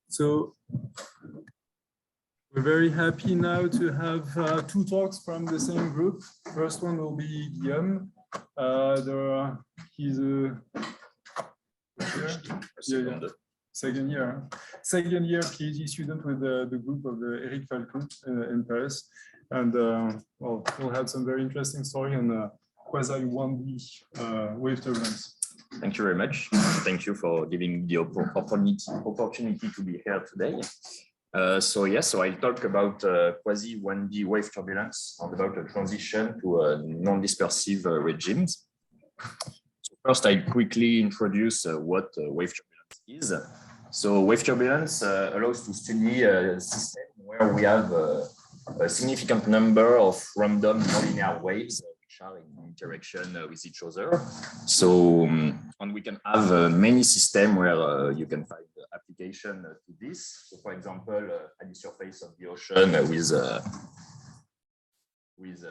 So we're very happy now to have two talks from the same group. First one will be Guillaume. He's a second year PhD student with the group of Eric Falcon in Paris. And well, we'll have some very interesting story on Quasi-1D wave turbulence. Thank you very much. Thank you for giving the opportunity to be here today. So I'll talk about Quasi-1D wave turbulence and about the transition to non-dispersive regimes. So first, I'll quickly introduce what wave turbulence is. So wave turbulence allows to study a system where we have a significant number of random nonlinear waves which are in interaction with each other. So, and we can have many systems where you can find application to this. So, for example, at the surface of the ocean with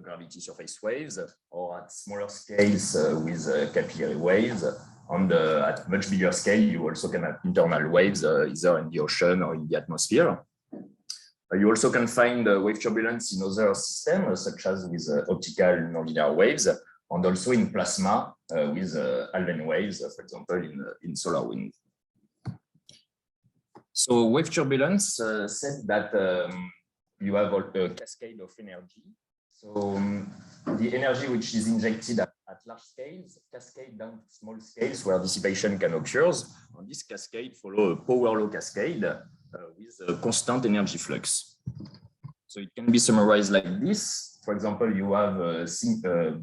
gravity surface waves, or at smaller scales with capillary waves. And at much bigger scale, you also can have internal waves either in the ocean or in the atmosphere. You also can find wave turbulence in other systems, such as with optical nonlinear waves, and also in plasma with Alven waves, for example, in solar wind. So wave turbulence said that you have a cascade of energy. So the energy which is injected at large scales cascade down to small scales where dissipation can occur. And this cascade follows a power law cascade with a constant energy flux. So it can be summarized like this. For example, you have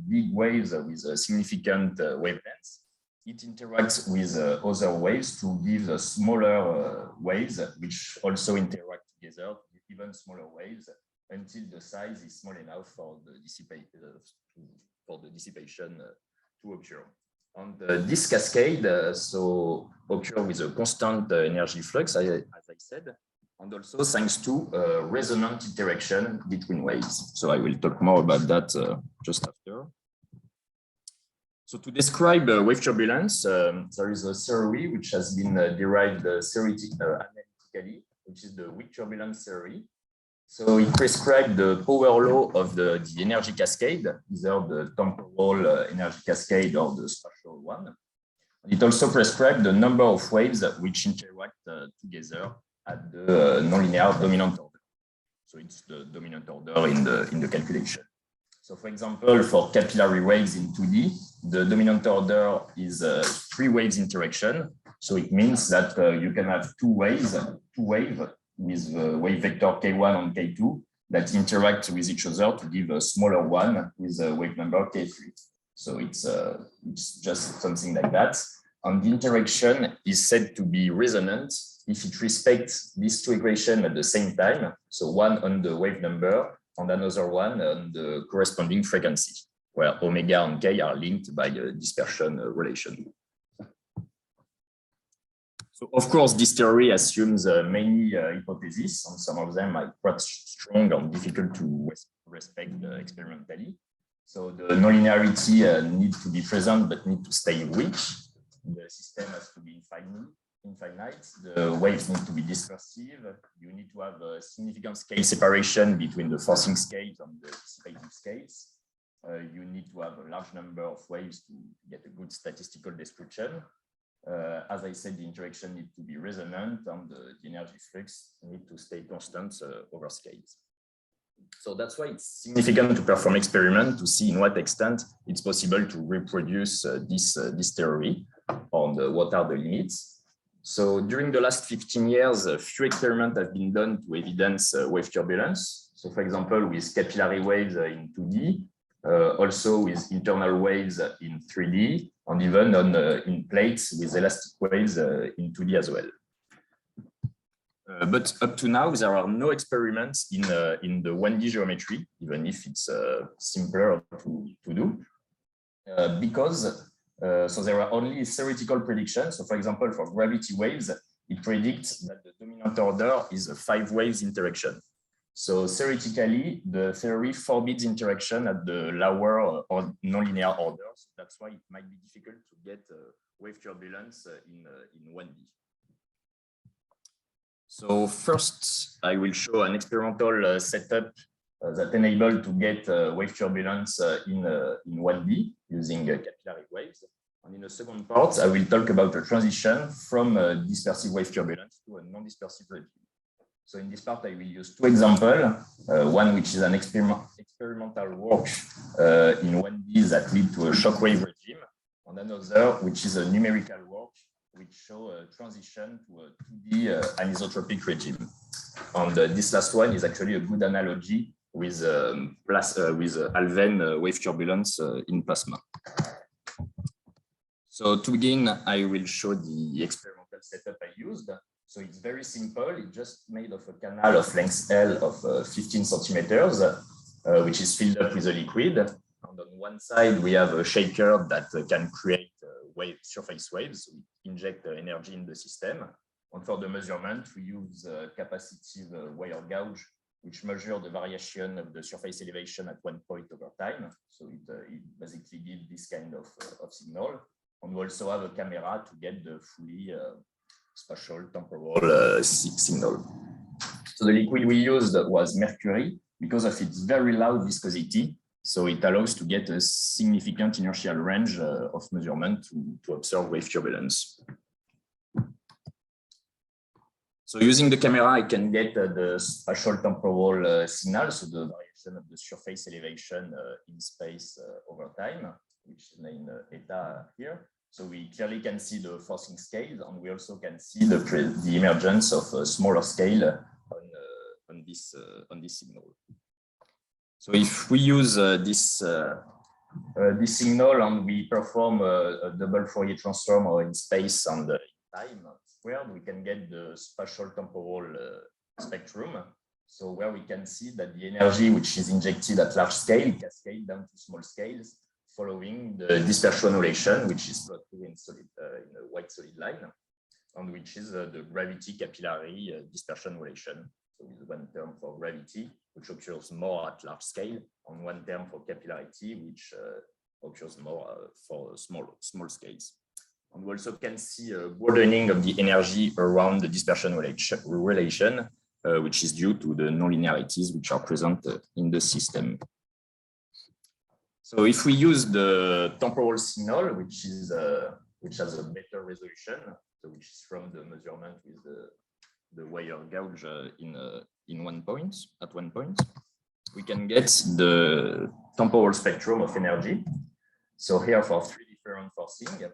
big waves with a significant wavelengths. It interacts with other waves to give smaller waves, which also interact together with even smaller waves until the size is small enough for the dissipation to occur. And this cascade so occurs with a constant energy flux, as I said, and also thanks to resonant interaction between waves. So I will talk more about that just after. So to describe wave turbulence, there is a theory which has been derived analytically, which is the weak turbulence theory. So it prescribes the power law of the energy cascade, either the temporal energy cascade or the spatial one. It also prescribes the number of waves which interact together at the nonlinear dominant order. So it's the dominant order in the calculation. So for example, for capillary waves in 2D, the dominant order is 3 waves interaction. So it means that you can have two waves with wave vector K1 and K2 that interact with each other to give a smaller one with a wave number K3. So it's just something like that. And the interaction is said to be resonant if it respects these two equations at the same time. So one on the wave number and another one on the corresponding frequency, where omega and K are linked by a dispersion relation. So, of course, this theory assumes many hypotheses, and some of them are quite strong and difficult to respect experimentally. So the nonlinearity needs to be present, but need to stay weak. The system has to be infinite. The waves need to be dispersive. You need to have a significant scale separation between the forcing scales and the dissipating scales. You need to have a large number of waves to get a good statistical description. As I said, the interaction needs to be resonant and the energy flux need to stay constant over scales. So that's why it's significant to perform experiment to see in what extent it's possible to reproduce this theory on what are the limits. So during the last 15 years, a few experiments have been done to evidence wave turbulence. So for example, with capillary waves in 2D, also with internal waves in 3D, and even in plates with elastic waves in 2D as well. But up to now, there are no experiments in the 1D geometry, even if it's simpler to do, because so there are only theoretical predictions. So for example, for gravity waves, it predicts that the dominant order is a 5 waves interaction. So theoretically, the theory forbids interaction at the lower or nonlinear orders. That's why it might be difficult to get wave turbulence in 1D. So first, I will show an experimental setup that enables to get wave turbulence in 1D using capillary waves. And in the second part, I will talk about the transition from dispersive wave turbulence to a non-dispersive regime. So in this part, I will use two examples, one which is an experimental work in 1D that lead to a shockwave regime, and another which is a numerical work which show a transition to a 2D anisotropic regime. And this last one is actually a good analogy with Alven wave turbulence in plasma. So to begin, I will show the experimental setup I used. So it's very simple. It's just made of a canal of length L of 15 centimeters, which is filled up with a liquid. And on one side, we have a shaker that can create surface waves. We inject energy in the system. And for the measurement, we use a capacitive wire gauge, which measures the variation of the surface elevation at one point over time. So it basically gives this kind of signal. And we also have a camera to get the fully spatial temporal signal. So the liquid we used was mercury because of its very low viscosity. So it allows to get a significant inertial range of measurement to observe wave turbulence. So using the camera, I can get the spatial temporal signal, so the variation of the surface elevation in space over time, which is named eta here. So we clearly can see the forcing scale, and we also can see the emergence of a smaller scale on this signal. So if we use this signal and we perform a double Fourier transform in space and in time squared, we can get the spatial temporal spectrum. So where we can see that the energy which is injected at large scale cascades down to small scales, following the dispersion relation, which is plotted in a white solid line, and which is the gravity capillary dispersion relation. So with one term for gravity, which occurs more at large scale, and one term for capillarity, which occurs more for small scales. And we also can see a broadening of the energy around the dispersion relation, which is due to the nonlinearities which are present in the system. So if we use the temporal signal, which has a better resolution, so which is from the measurement with the wire gauge at one point, we can get the temporal spectrum of energy. So here for three different forcing.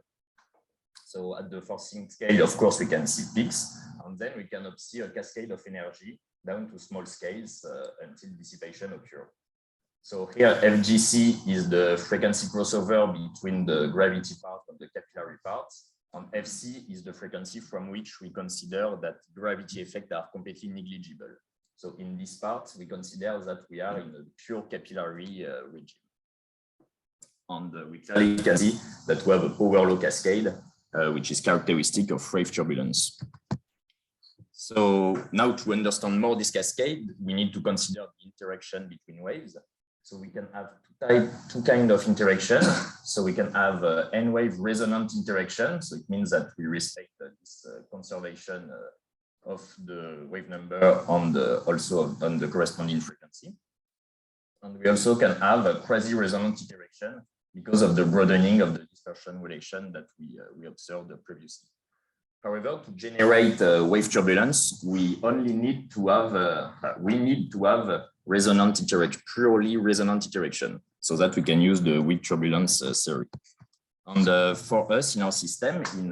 So at the forcing scale, of course, we can see peaks, and then we can see a cascade of energy down to small scales until dissipation occurs. So here, FGC is the frequency crossover between the gravity part and the capillary part, and FC is the frequency from which we consider that gravity effects are completely negligible. So in this part, we consider that we are in a pure capillary regime. And we clearly can see that we have a power law cascade, which is characteristic of wave turbulence. So now to understand more this cascade, we need to consider the interaction between waves. So we can have two kinds of interaction. So we can have N-wave resonant interaction. So it means that we respect this conservation of the wave number also on the corresponding frequency. And we also can have a quasi-resonant interaction because of the broadening of the dispersion relation that we observed previously. However, to generate wave turbulence, we only need to have resonant interaction, purely resonant interaction, so that we can use the weak turbulence theory. And for us in our system, in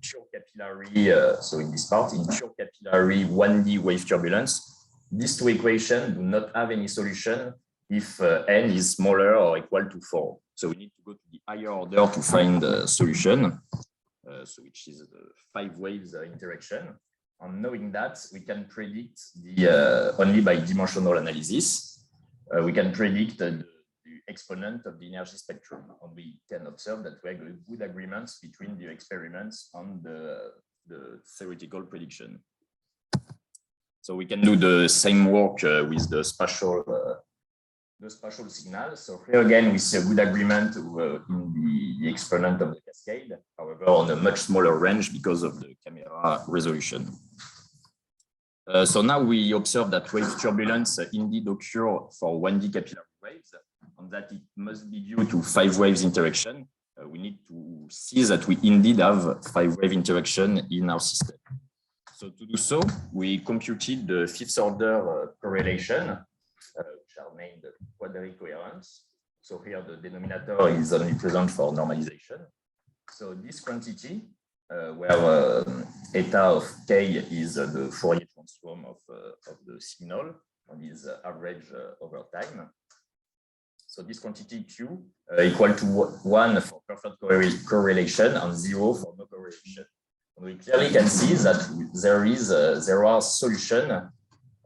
pure capillary, so in this part, in pure capillary 1D wave turbulence, these two equations do not have any solution if n is smaller or equal to 4. So we need to go to the higher order to find the solution, so which is the 5 waves interaction. And knowing that, we can predict only by dimensional analysis, we can predict the exponent of the energy spectrum. And we can observe that we have good agreements between the experiments and the theoretical prediction. So we can do the same work with the spatial the spatial signal. So here again, we see a good agreement in the exponent of the cascade, however, on a much smaller range because of the camera resolution. So now we observe that wave turbulence indeed occur for 1D capillary waves, and that it must be due to 5 waves interaction. We need to see that we indeed have 5-wave interaction in our system. So to do so, we computed the 5th order correlation, which are named quadratic coherence. So here the denominator is only present for normalization. So this quantity, where eta of k is the Fourier transform of the signal and is average over time. So this quantity Q equal to 1 for perfect correlation and 0 for no correlation. And we clearly can see that there are solution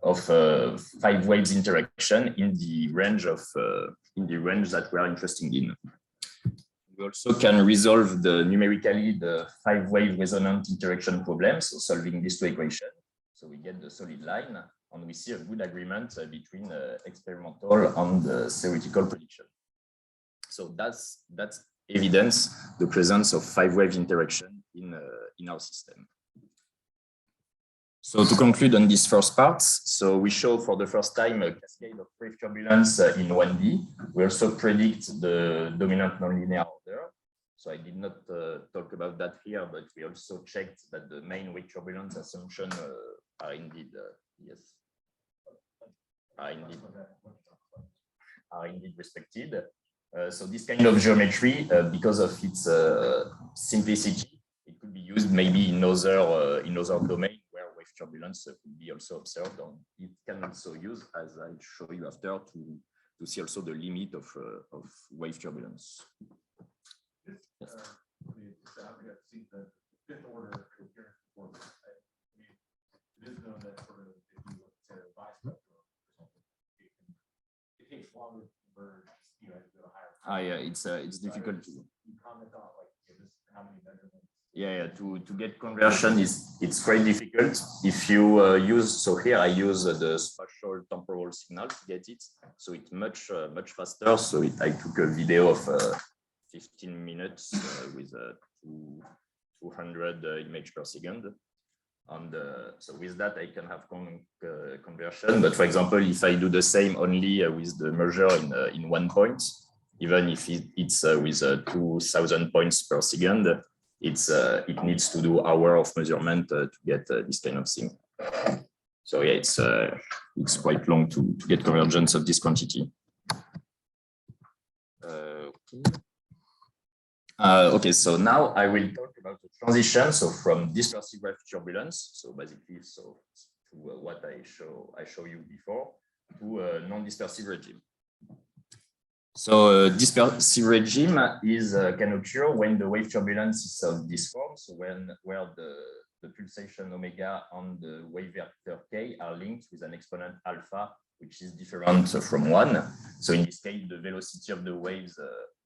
of 5 waves interaction in the range that we are interested in. We also can resolve numerically the 5-wave resonant interaction problem, so solving these 2 equations. So we get the solid line, and we see a good agreement between experimental and theoretical prediction. So that's evidence the presence of 5-wave interaction in our system. So to conclude on this first part, so we show for the first time a cascade of wave turbulence in 1D. We also predict the dominant nonlinear order. So I did not talk about that here, but we also checked that the main wave turbulence assumption are indeed respected. So this kind of geometry, because of its simplicity, it could be used maybe in other domains where wave turbulence could be also observed. And it can also use, as I'll show you after, to see also the limit of wave turbulence. Yes. See the 5th order coherence formula. It is known that sort of if you look at a bispectrum or something, it takes longer to converge. You have to go higher. Yeah, it's difficult to. You comment on like how many measurements. Yeah, to get conversion it's quite difficult. If you use, so here I use the spatial temporal signal to get it, so it's much faster. So I took a video of 15 minutes with 200 images per second. And so with that, I can have conversion. But for example, if I do the same only with the measure in 1 point, even if it's with 2,000 points per second, it needs to do hour of measurement to get this kind of thing. So yeah, it's quite long to get convergence of this quantity. Okay, so now I will talk about the transition. So from dispersive wave turbulence, so basically, to what I show you before, to a non-dispersive regime. So dispersive regime can occur when the wave turbulence is of this form. So where the pulsation omega and the wave vector k are linked with an exponent alpha, which is different from 1. So in this case, the velocity of the waves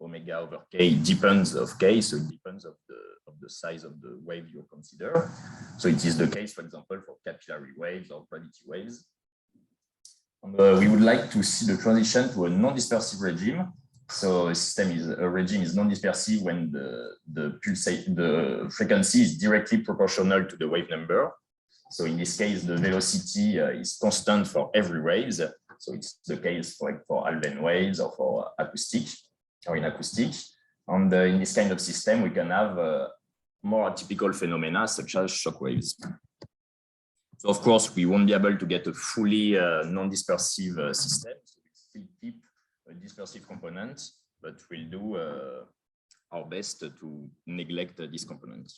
omega over k depends of k, so it depends of the size of the wave you consider. So it is the case, for example, for capillary waves or gravity waves. And we would like to see the transition to a non-dispersive regime. So a regime is non-dispersive when the frequency is directly proportional to the wave number. So in this case, the velocity is constant for every wave. So it's the case for Alben waves or for acoustic or in acoustic. And in this kind of system, we can have more atypical phenomena such as shock waves. So of course, we won't be able to get a fully non-dispersive system. So we still keep a dispersive component, but we'll do our best to neglect this component.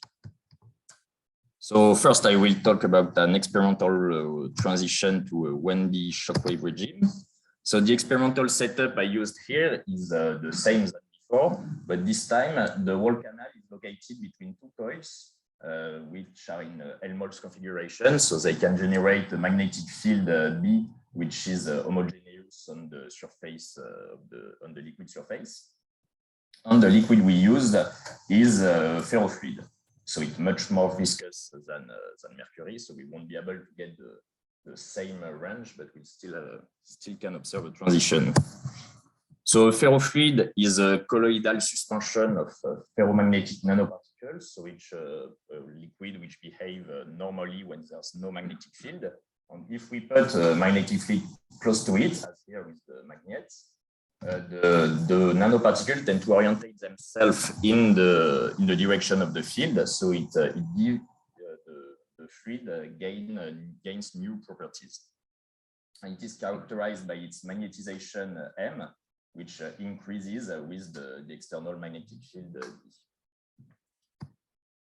So first, I will talk about an experimental transition to a 1D shockwave regime. So the experimental setup I used here is the same as before, but this time the wall canal is located between 2 coils, which are in Helmholtz configuration, so they can generate a magnetic field B, which is homogeneous on the surface on the liquid surface. And the liquid we use is ferrofluid. So it's much more viscous than mercury, so we won't be able to get the same range, but we still can observe a transition. So a ferrofluid is a colloidal suspension of ferromagnetic nanoparticles, so it's a liquid which behave normally when there's no magnetic field. And if we put a magnetic field close to it, as here with the magnets, the nanoparticles tend to orientate themselves in the direction of the field, so it gives the fluid gains new properties. And it is characterized by its magnetization M, which increases with the external magnetic field.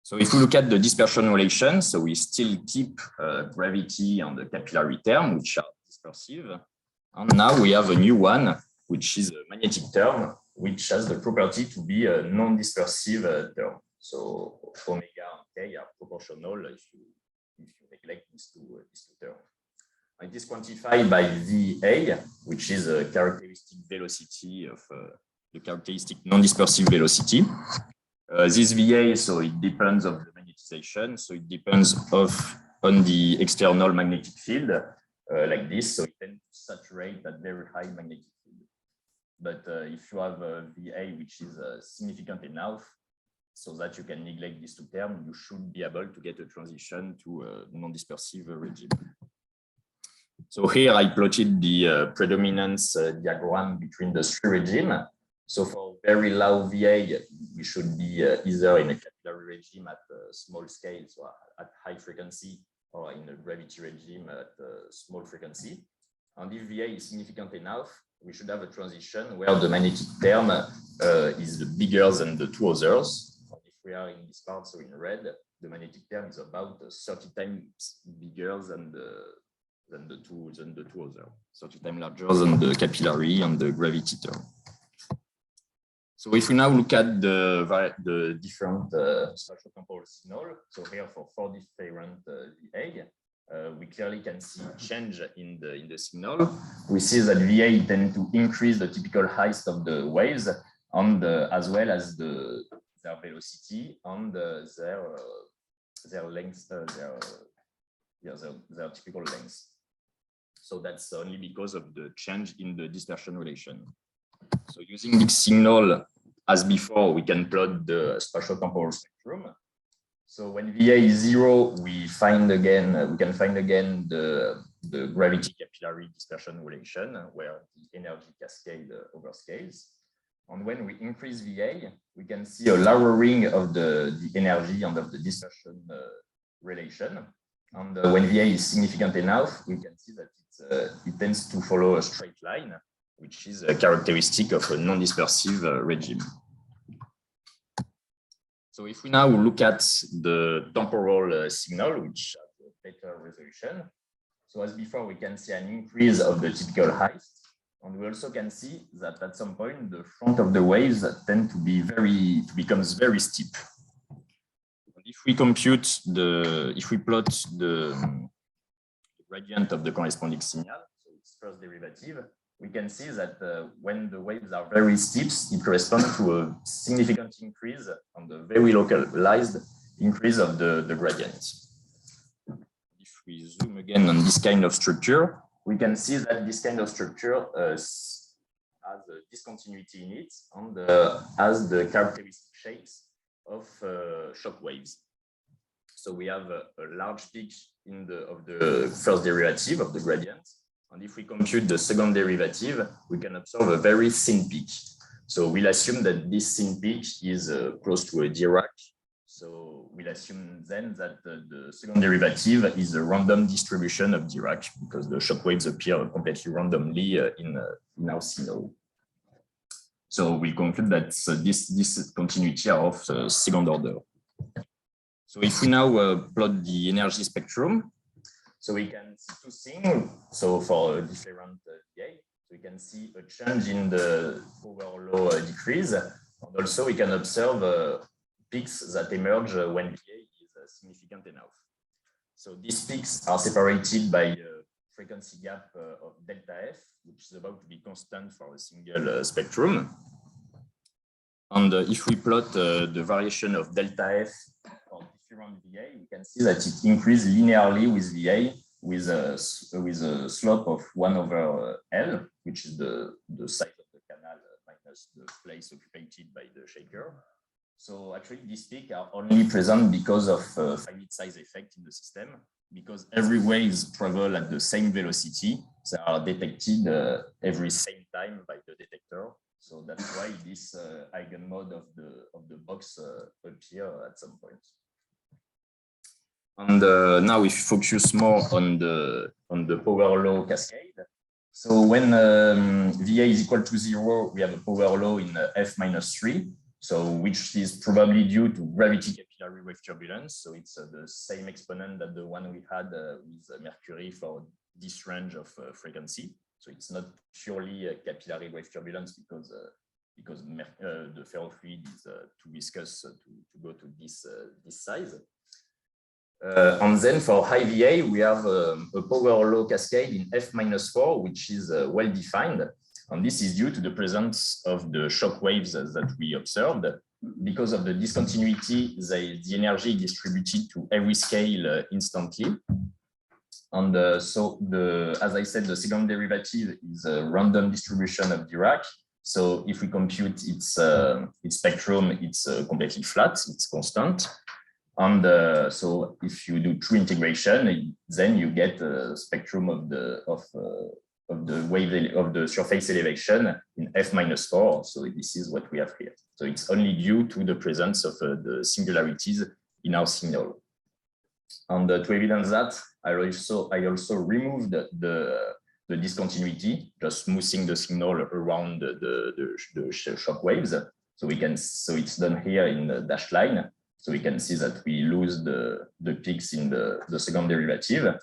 So if we look at the dispersion relation, so we still keep gravity and the capillary term, which are dispersive. And now we have a new one, which is a magnetic term, which has the property to be a non-dispersive term. So omega and k are proportional if you neglect these two terms. It is quantified by VA, which is a characteristic velocity of the characteristic non-dispersive velocity. This VA, so it depends on the magnetization, so it depends on the external magnetic field, like this, so it tends to saturate at very high magnetic field. But if you have a VA which is significant enough so that you can neglect these two terms, you should be able to get a transition to a non-dispersive regime. So here I plotted the predominance diagram between the three regimes. So for very low VA, we should be either in a capillary regime at small scale, so at high frequency, or in a gravity regime at small frequency. And if VA is significant enough, we should have a transition where the magnetic term is bigger than the two others. And if we are in this part, so in red, the magnetic term is about 30 times bigger than the two others, 30 times larger than the capillary and the gravity term. So if we now look at the different spatiotemporal signal, so here for 4 different VA, we clearly can see change in the signal. We see that VA tend to increase the typical height of the waves, and as well as their velocity and their length, their typical length. So that's only because of the change in the dispersion relation. So using this signal, as before, we can plot the spatiotemporal spectrum. So when VA is 0, we can find again the gravity capillary dispersion relation, where the energy cascade overscales. And when we increase VA, we can see a lowering of the energy and of the dispersion relation. And when VA is significant enough, we can see that it tends to follow a straight line, which is a characteristic of a non-dispersive regime. So if we now look at the temporal signal, which has a better resolution, so as before, we can see an increase of the typical height, and we also can see that at some point, the front of the waves tend to becomes very steep. And if we plot the gradient of the corresponding signal, so its first derivative, we can see that when the waves are very steep, it corresponds to a significant increase on the very localized increase of the gradient. If we zoom again on this kind of structure, we can see that this kind of structure has a discontinuity in it and has the characteristic shapes of shock waves. So we have a large peak of the first derivative of the gradient. And if we compute the second derivative, we can observe a very thin peak. So we'll assume that this thin peak is close to a Dirac. So we'll assume then that the second derivative is a random distribution of Dirac, because the shock waves appear completely randomly in our signal. So we conclude that this continuity are of second order. So if we now plot the energy spectrum, so we can see two things. So for different VA, so we can see a change in the power law decrease, and also we can observe peaks that emerge when VA is significant enough. So these peaks are separated by a frequency gap of delta F, which is about to be constant for a single spectrum. And if we plot the variation of delta F for different VA, we can see that it increases linearly with VA with a slope of 1/L, which is the size of the canal minus the place occupied by the shaker. So actually, these peaks are only present because of finite size effect in the system, because every waves travel at the same velocity. They are detected every same time by the detector. So that's why this eigenmode of the box appear at some point. And now we focus more on the power law cascade. So when VA is equal to 0, we have a power law in F-3. So which is probably due to gravity capillary wave turbulence. So it's the same exponent that the one we had with Mercury for this range of frequency. So it's not purely capillary wave turbulence because the ferrofluid is too viscous to go to this size. And then for high VA, we have a power law cascade in F-4, which is well defined. And this is due to the presence of the shock waves that we observed. Because of the discontinuity, the energy is distributed to every scale instantly. And so, as I said, the second derivative is a random distribution of Dirac. So if we compute its spectrum, it's completely flat, it's constant. And so if you do true integration, then you get a spectrum of the wave of the surface elevation in F-4. So this is what we have here. So it's only due to the presence of the singularities in our signal. And to evidence that, I also removed the discontinuity, just smoothing the signal around the shock waves. So it's done here in the dashed line. So we can see that we lose the peaks in the second derivative.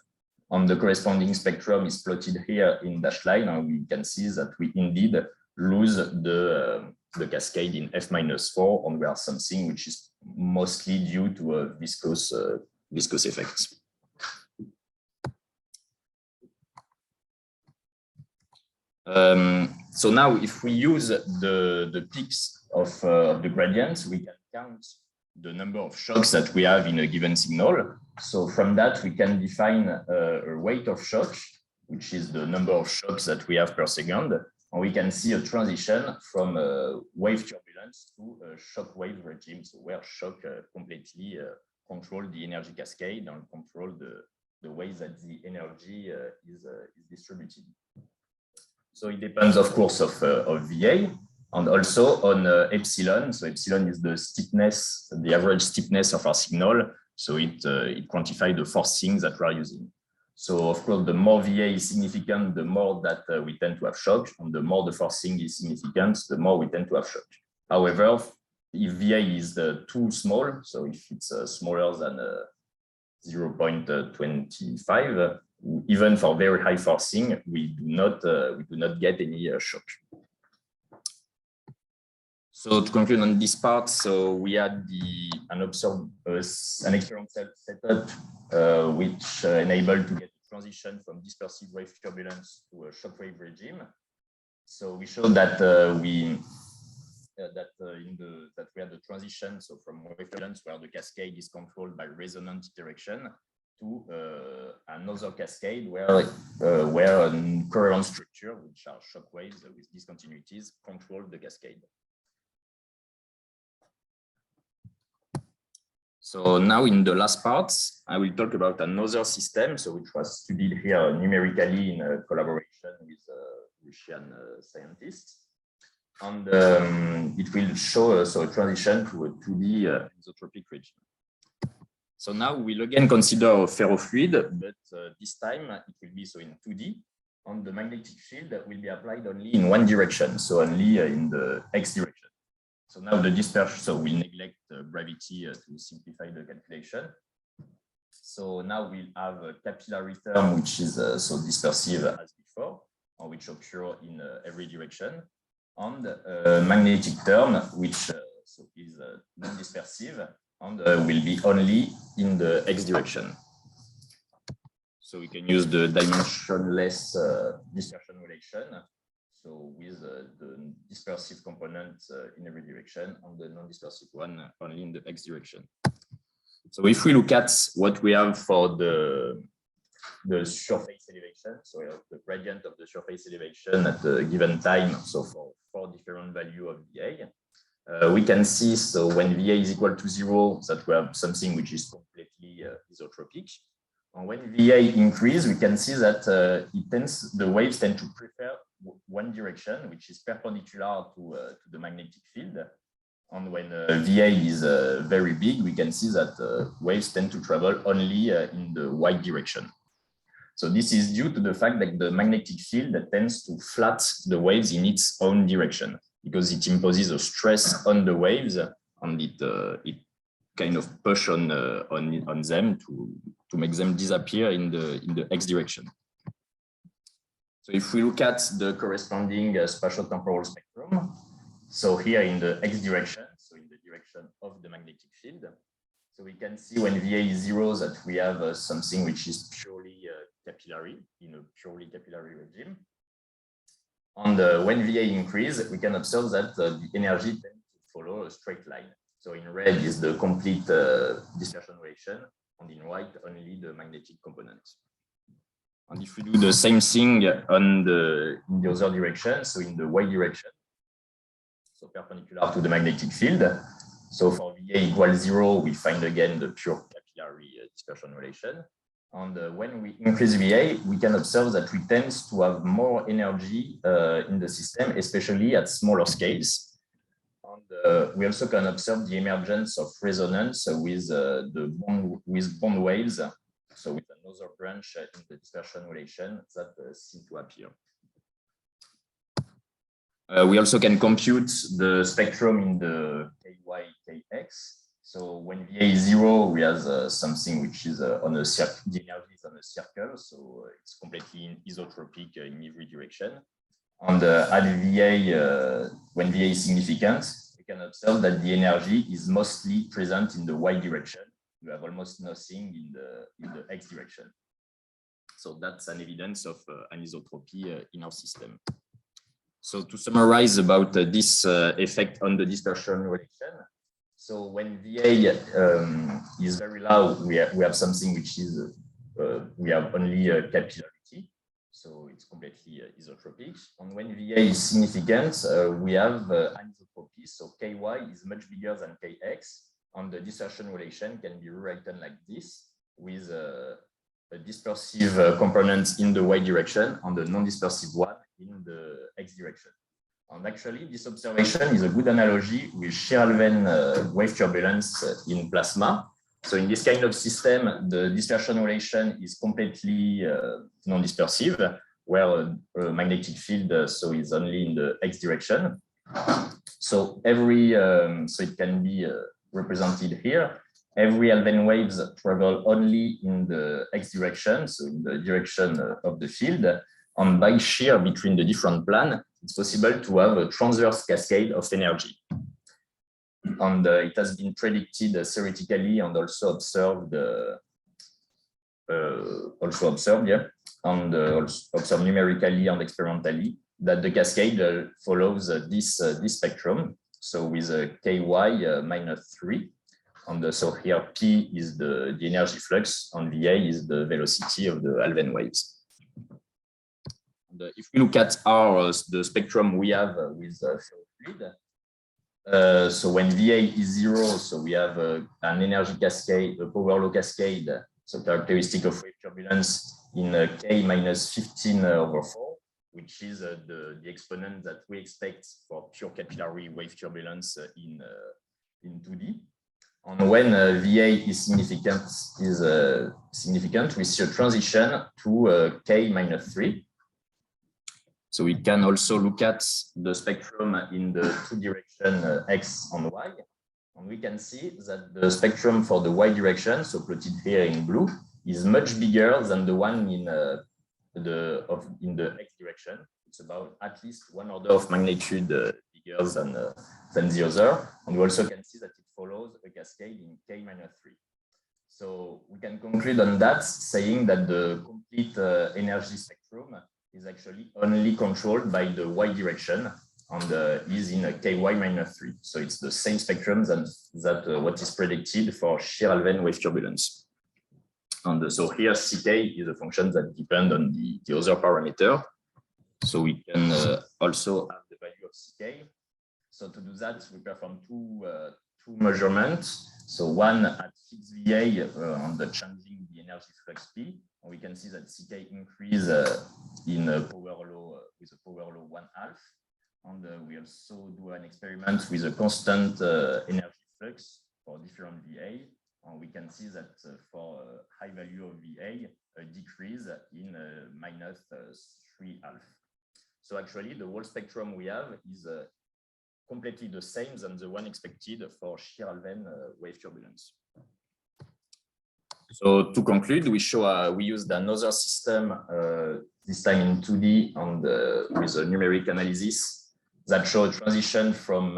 And the corresponding spectrum is plotted here in dashed line, and we can see that we indeed lose the cascade in F-4, and we have something which is mostly due to a viscous effect. So now, if we use the peaks of the gradients, we can count the number of shocks that we have in a given signal. So from that, we can define a rate of shock, which is the number of shocks that we have per second. And we can see a transition from wave turbulence to a shock wave regime, so where shock completely control the energy cascade and control the way that the energy is distributed. So it depends, of course, of VA. And also on epsilon. So epsilon is the stiffness, the average stiffness of our signal. So it quantifies the forcing that we are using. So of course, the more VA is significant, the more that we tend to have shock, and the more the forcing is significant, the more we tend to have shock. However, if VA is too small, so if it's smaller than 0.25, even for very high forcing, we do not get any shock. So to conclude on this part, so we had an experimental setup which enabled to get a transition from dispersive wave turbulence to a shock wave regime. So we showed that we had the transition, so from wave turbulence where the cascade is controlled by resonant interaction to another cascade where a coherent structure, which are shock waves with discontinuities, control the cascade. So now in the last part, I will talk about another system, so which was studied here numerically in a collaboration with Russian scientists. And it will show a transition to a 2D isotropic regime. So now we'll again consider a ferrofluid, but this time it will be so in 2D, and the magnetic field will be applied only in one direction, so only in the X direction. So now the dispersion, so we'll neglect gravity to simplify the calculation. So now we'll have a capillary term, which is so dispersive as before, or which occur in every direction, and a magnetic term, which so is non-dispersive and will be only in the X direction. So we can use the dimensionless dispersion relation. So with the dispersive component in every direction and the non-dispersive one only in the X direction. So if we look at what we have for the the surface elevation, so the gradient of the surface elevation at a given time, so for 4 different values of VA. We can see, so when VA is equal to 0, that we have something which is completely isotropic. And when VA increase, we can see that the waves tend to prefer one direction, which is perpendicular to the magnetic field. And when VA is very big, we can see that waves tend to travel only in the y direction. So this is due to the fact that the magnetic field tends to flat the waves in its own direction, because it imposes a stress on the waves, and it kind of push on them to make them disappear in the x direction. So if we look at the corresponding spatial-temporal spectrum, so here in the x direction, so in the direction of the magnetic field, so we can see when VA is 0 that we have something which is purely capillary, in a purely capillary regime. And when VA increase, we can observe that the energy tends to follow a straight line. So in red is the complete dispersion relation, and in white only the magnetic component. And if we do the same thing in the other direction, so in the y direction, so perpendicular to the magnetic field, so for VA equals 0, we find again the pure capillary dispersion relation. And when we increase VA, we can observe that we tend to have more energy in the system, especially at smaller scales. And we also can observe the emergence of resonance with bond waves, so with another branch in the dispersion relation that seem to appear. We also can compute the spectrum in the KY, KX. So when VA is 0, we have something which is on a circle, the energy is on a circle, so it's completely isotropic in every direction. And at VA, when VA is significant, we can observe that the energy is mostly present in the y direction. We have almost nothing in the x direction. So that's an evidence of anisotropy in our system. So to summarize about this effect on the dispersion relation, so when VA is very low, we have something which is, we have only capillarity, so it's completely isotropic. And when VA is significant, we have anisotropy, so KY is much bigger than KX, and the dispersion relation can be rewritten like this, with a dispersive component in the y direction and the non-dispersive one in the x direction. And actually, this observation is a good analogy with Shear-Alven wave turbulence in plasma. So in this kind of system, the dispersion relation is completely non-dispersive, where a magnetic field so is only in the x direction. So so it can be represented here. Every Alven waves travel only in the x direction, so in the direction of the field. And by shear between the different planes, it's possible to have a transverse cascade of energy. And it has been predicted theoretically and also observed, and observed numerically and experimentally, that the cascade follows this spectrum. So with a KY minus 3. And so here P is the energy flux, and VA is the velocity of the Alven waves. And if we look at the spectrum we have with fluid, so when VA is 0, so we have an energy cascade, a power law cascade, so characteristic of wave turbulence in K minus 15 over 4, which is the exponent that we expect for pure capillary wave turbulence in 2D. And when VA is significant, we see a transition to K minus 3. So we can also look at the spectrum in the two direction X and Y. And we can see that the spectrum for the Y direction, so plotted here in blue, is much bigger than the one in the X direction. It's about at least 1 order of magnitude bigger than the other. And we also can see that it follows a cascade in K minus 3. So we can conclude on that, saying that the complete energy spectrum is actually only controlled by the y direction and is in a ky minus 3. So it's the same spectrum that what is predicted for Shear-Alven wave turbulence. And so here CK is a function that depends on the other parameter. So we can also have the value of CK. So to do that, we perform two measurements. So one at fixed VA on the changing the energy flux P. And we can see that CK increase in a power law with a power law 1/2. And we also do an experiment with a constant energy flux for different VA. And we can see that for a high value of VA, a decrease in -3/2. So actually, the whole spectrum we have is completely the same than the one expected for shear Alven wave turbulence. So to conclude, we used another system, this time in 2D and with a numeric analysis that showed transition from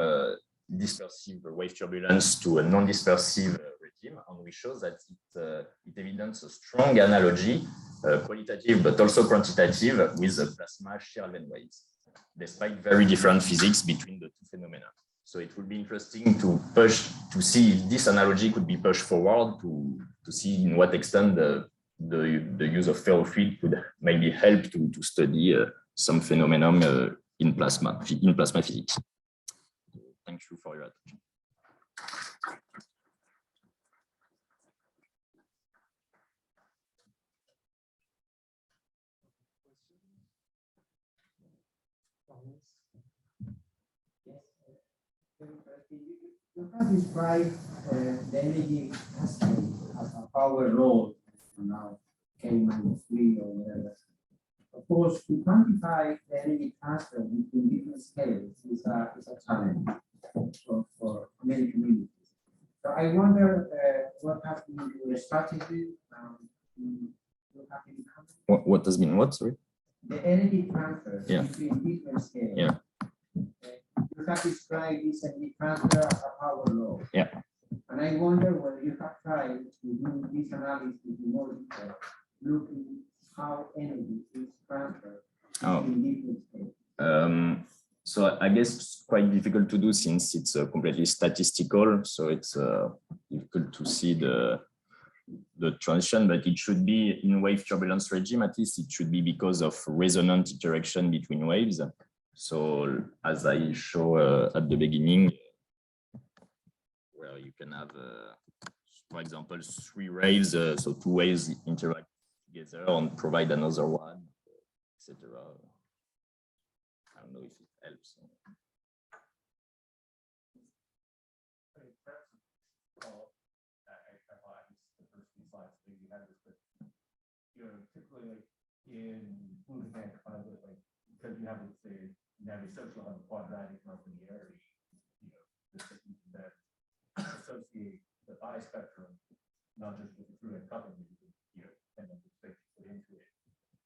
dispersive wave turbulence to a non-dispersive regime. And we show that it evidences a strong analogy, qualitative but also quantitative, with the plasma shear Alven waves, despite very different physics between the two phenomena. So it will be interesting to see if this analogy could be pushed forward to see in what extent the use of ferrofluid could maybe help to study some phenomenon in plasma physics. Thank you for your attention. You have described the energy cascade as a power law, now K-3 or whatever. Of course, to quantify the energy transfer between different scales is a challenge for many communities. So I wonder what has been your strategy. What does mean what? Sorry. The energy transfer between different scales. Yeah. You have described this energy transfer as a power law. Yeah. And I wonder whether you have tried to do this analysis in more detail, looking how energy is transferred in different states. So I guess it's quite difficult to do since it's completely statistical. So it's difficult to see the transition, but it should be in wave turbulence regime, at least it should be because of resonant interaction between waves. So as I show at the beginning, where you can have, for example, 3 waves, so 2 waves interact together and provide another one, etc. I don't know if it helps. Typically, like in fluid mechanics, because you have, let's say, Navi social have a quadratic nonlinearity, the system can then associate the bispectrum, not just with the fluid coupling, and then the space you put into it.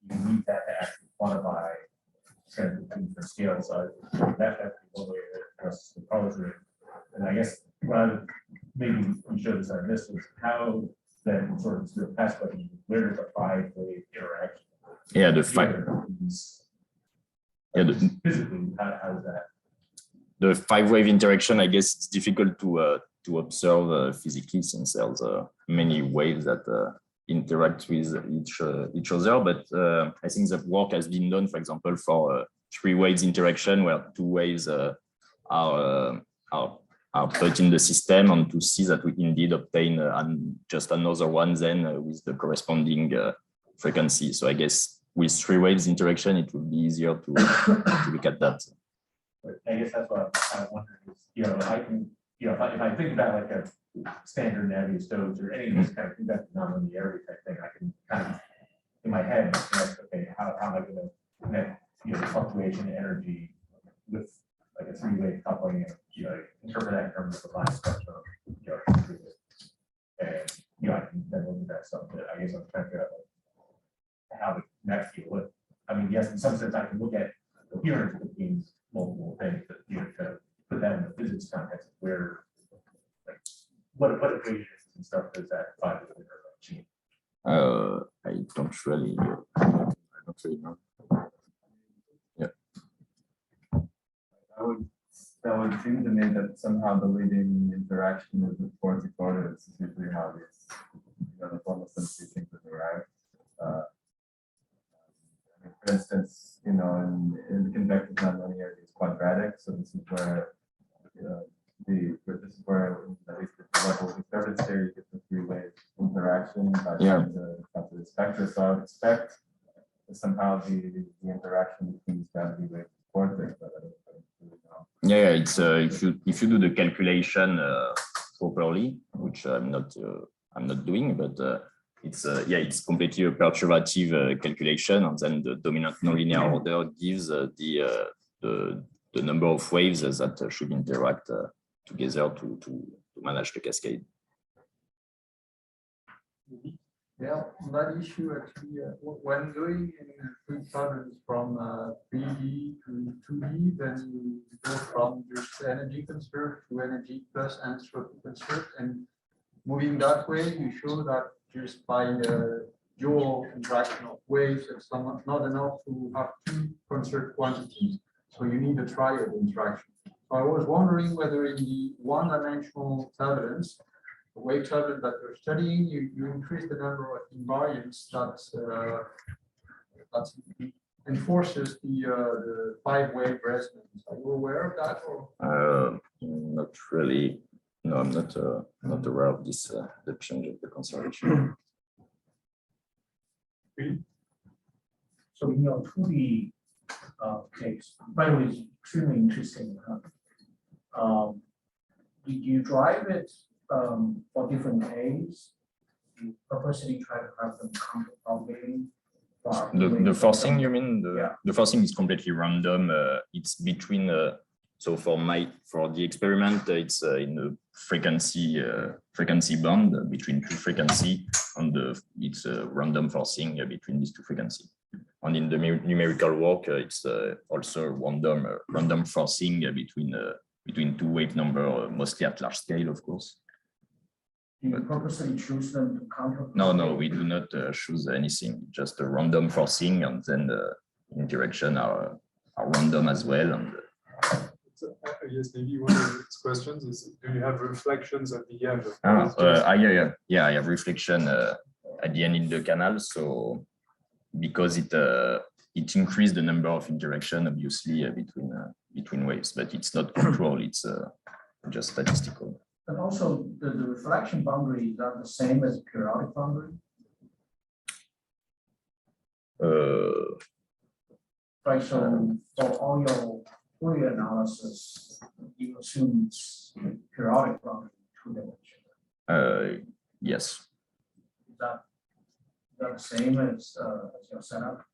You need that to actually quantify trends between different scales. So that's one way to address the problem. And I guess maybe you showed this, I missed, is how then sort of through a past question, where does the 5-wave interaction? Yeah, the 5. Yeah, physically, how is that? The 5-wave interaction, I guess it's difficult to observe physically since there's many waves that interact with each other. But I think the work has been done, for example, for 3 waves interaction, where 2 waves are put in the system, and to see that we indeed obtain just another one then with the corresponding frequency. So I guess with 3 waves interaction, it would be easier to look at that. I guess that's what I'm kind of wondering is, I can, if I think about like a standard Navier-Stokes or any of this kind of thing, that nonlinearity type thing, I can kind of in my head ask, okay, how am I going to connect the fluctuation energy with like a 3-wave coupling, and interpret that in terms of the line spectrum, and I can then look at that stuff. But I guess I'm trying to figure out how to connect it with. I mean, yes, in some sense, I can look at coherence between multiple things, but to put that in the physics context, where like what equations and stuff does that 5-wave achieve? I don't really know. Yeah. That would seem to me that somehow the leading interaction with the 40 quarters is usually how it's the form of sensation instance, you know, in convective nonlinearity is quadratic. So this is where this is where at least at the level we started there, you get the three-way interaction by the spectra. So I would expect somehow the interaction between these gravity waves is quartic, but I don't really know. Yeah, it's if you do the calculation properly, which I'm not doing, but it's completely a perturbative calculation, and then the dominant nonlinear order gives the number of waves that should interact together to manage the cascade. Yeah, on that issue actually, when going in fluid turbulence from 3D to 2D, then you go from just energy conserved to energy plus entropy conserved, and moving that way, you show that just by the dual interaction of waves, it's not enough to have two conserved quantities. So you need a triad interaction. So I was wondering whether in the one-dimensional turbulence, the wave turbulence that you're studying, you increase the number of invariants that enforces the five-wave resonance. Are you aware of that? Or? Not really. No, I'm not aware of this the change of the conservation. So in your 2D case, by the way, it's extremely interesting. Did you drive it for different cases? You purposely try to have them counterpropagating? The forcing, you mean? Yeah. The forcing is completely random. It's between. So for the experiment, it's in the frequency band between two frequencies, and it's a random forcing between these two frequencies. And in the numerical work, it's also random forcing between two wave number, mostly at large scale, of course. Do you purposely choose them to counter? No, we do not choose anything. Just a random forcing, and then the interaction are random as well. And so, I guess maybe one of these questions is: do you have reflections at the end? I have reflection at the end in the canal. So because it increased the number of interaction, obviously between waves, but it's not control. It's just statistical. And also the reflection boundary is not the same as periodic boundary. Right. So for all your Fourier analysis, you assume it's periodic boundary two-dimensional. Yes. Is that the same as your setup?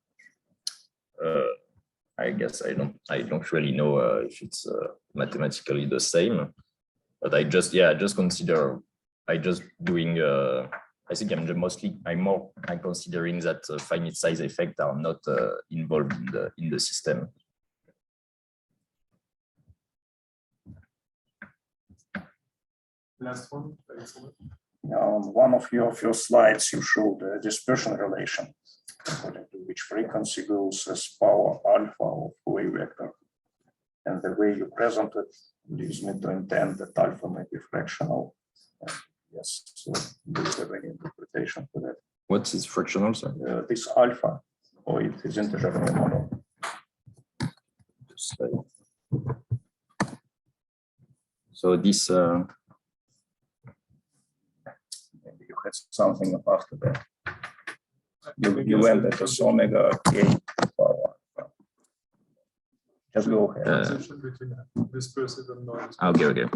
I guess I don't really know if it's mathematically the same, but I just consider doing. I think I'm considering that finite size effects are not involved in the system. Last one. On one of your first slides, you showed the dispersion relation, according to which frequency goes as power alpha of wave vector. And the way you present it leads me to intend that alpha may be fractional. Yes, so do you have any interpretation for that? What is fractional, sir? This alpha, or it is integer in the model. So this. Maybe you had something after that. You went at this omega k power. Just go ahead. Transition between dispersive and non-dispersive. Okay.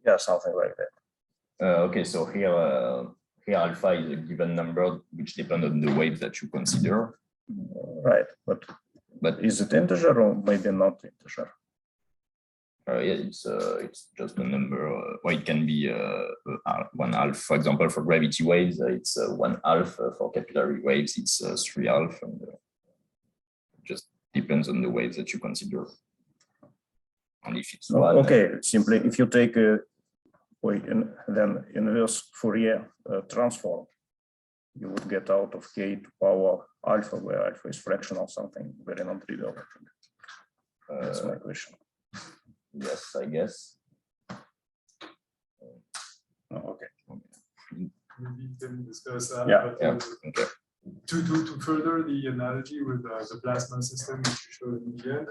Yeah, something like that. Okay, so here alpha is a given number which depends on the waves that you consider. Right, but is it integer or maybe not integer? Yeah, it's just a number. Or it can be 1/2. For example, for gravity waves, it's 1/2. For capillary waves, it's 3/2, and it just depends on the waves that you consider. And if it's one, okay, simply if you take then inverse Fourier transform, you would get out of k to power alpha, where alpha is fractional, something very non-trivial. I think. That's my question. Yes, I guess. Okay. maybe can discuss that. Yeah, but, yeah, okay. To further the analogy with the plasma system which you showed in the end,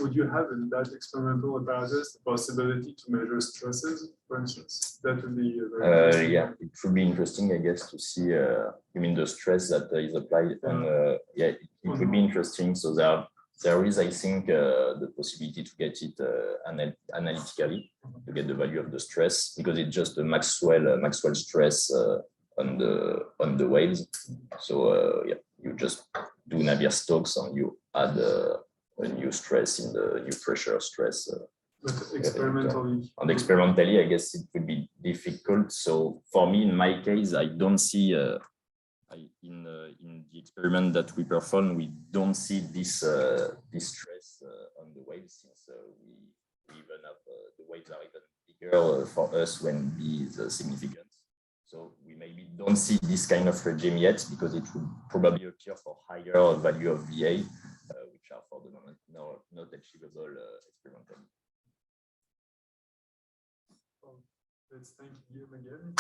would you have in that experimental apparatus the possibility to measure stresses, for instance? That would be very interesting. Yeah, it would be interesting, I guess, to see. You mean the stress that is applied on? Yeah, it would be interesting. So there is, I think, the possibility to get it analytically, to get the value of the stress, because it's just a Maxwell stress on the waves. So yeah, you just do Navier-Stokes and you add a new stress in the new pressure stress. But experimentally. And experimentally, I guess it would be difficult. So for me, in my case, I don't see in the experiment that we perform, we don't see this stress on the waves, since we even have the waves are even bigger for us when B is significant. So we maybe don't see this kind of regime yet, because it would probably occur for higher value of VA, which are for the moment not achievable experimentally. Let's thank you again.